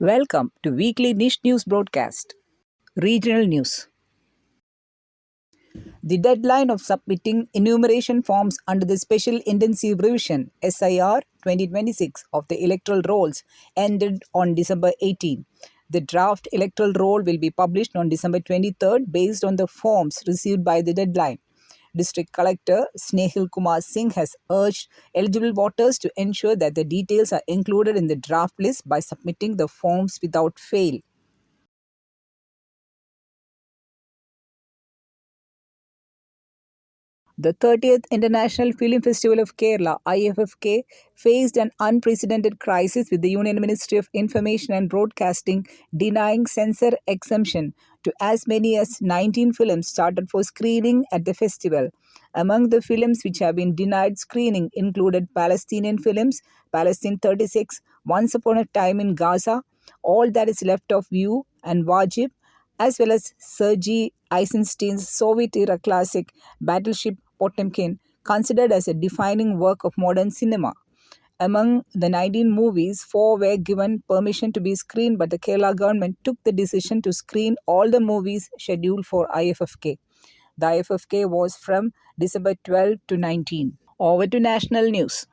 Welcome to weekly NISH news broadcast. Regional news. The deadline of submitting enumeration forms under the Special Intensive Revision (SIR) 2026 of the electoral rolls ended on December 18. The draft electoral roll will be published on December 23rd based on the forms received by the deadline. District Collector Snehil Kumar Singh has urged eligible voters to ensure that the details are included in the draft list by submitting the forms without fail. The 30th International Film Festival of Kerala (IFFK) faced an unprecedented crisis with the Union Ministry of Information and Broadcasting denying censor exemption to as many as 19 films started for screening at the festival. Among the films which have been denied screening included Palestinian films, Palestine 36, Once Upon a Time in Gaza, All That Is Left of You, and Wajib, as well as Sergei Eisenstein's Soviet era classic Battleship Potemkin, considered as a defining work of modern cinema. Among the 19 movies, 4 were given permission to be screened, but the Kerala government took the decision to screen all the movies scheduled for IFFK. The IFFK was from December 12 to 19. Over to national news.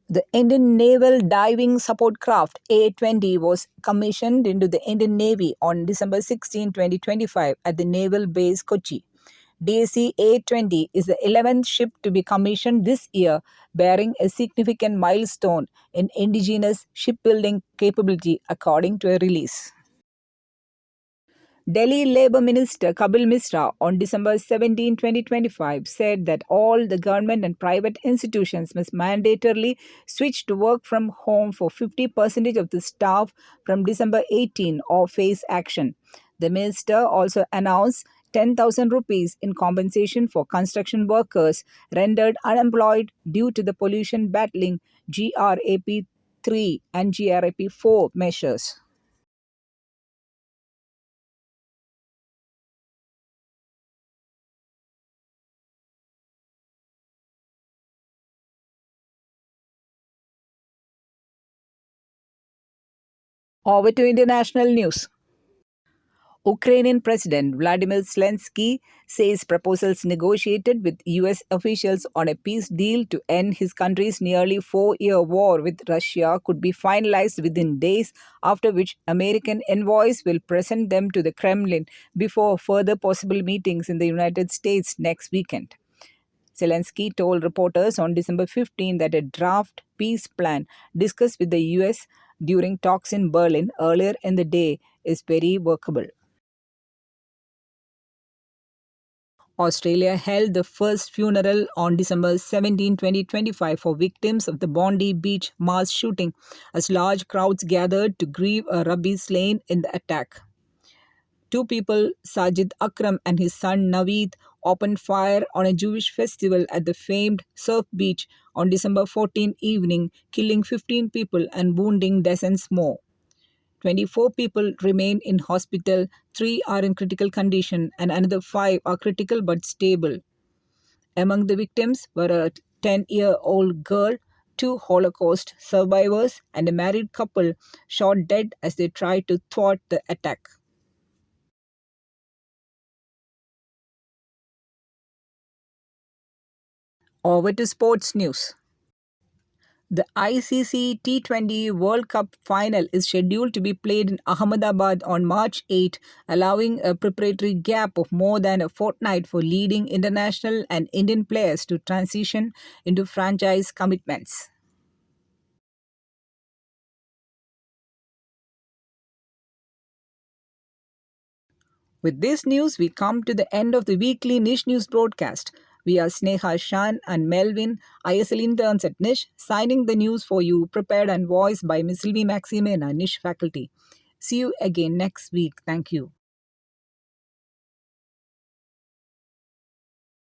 The Indian Naval Diving Support Craft A-20 was commissioned into the Indian Navy on December 16, 2025 at the Naval Base Kochi. DAC A-20 is the 11th ship to be commissioned this year, bearing a significant milestone in indigenous shipbuilding capability, according to a release. Delhi Labour Minister Kapil Misra on December 17, 2025 said that all the government and private institutions must mandatorily switch to work from home for 50% of the staff from December 18 or face action. The minister also announced 10,000 rupees in compensation for construction workers rendered unemployed due to the pollution battling GRAP 3 and GRAP 4 measures. Over to international news. Ukrainian President Vladimir Zelensky says proposals negotiated with US officials on a peace deal to end his country's nearly 4-year war with Russia could be finalized within days, after which American envoys will present them to the Kremlin before further possible meetings in the United States next weekend. Zelensky told reporters on December 15 that a draft peace plan discussed with the US during talks in Berlin earlier in the day is very workable. Australia held the first funeral on December 17, 2025 for victims of the Bondi Beach mass shooting as large crowds gathered to grieve a rugby slain in the attack. 2 people, Sajid Akram and his son Naveed, opened fire on a Jewish festival at the famed Surf Beach on December 14 evening, killing 15 people and wounding dozens more. 24 people remain in hospital, 3 are in critical condition, and another 5 are critical but stable. Among the victims were a 10-year-old girl, 2 Holocaust survivors, and a married couple shot dead as they tried to thwart the attack. Over to sports news. The ICC T20 World Cup final is scheduled to be played in Ahmedabad on March 8, allowing a preparatory gap of more than a fortnight for leading international and Indian players to transition into franchise commitments. With this news, we come to the end of the weekly NISH news broadcast. We are Sneha Shan and Melvin, ISL interns at NISH, signing the news for you, prepared and voiced by Ms. Sylvie Maxime and our NISH faculty. See you again next week. Thank you.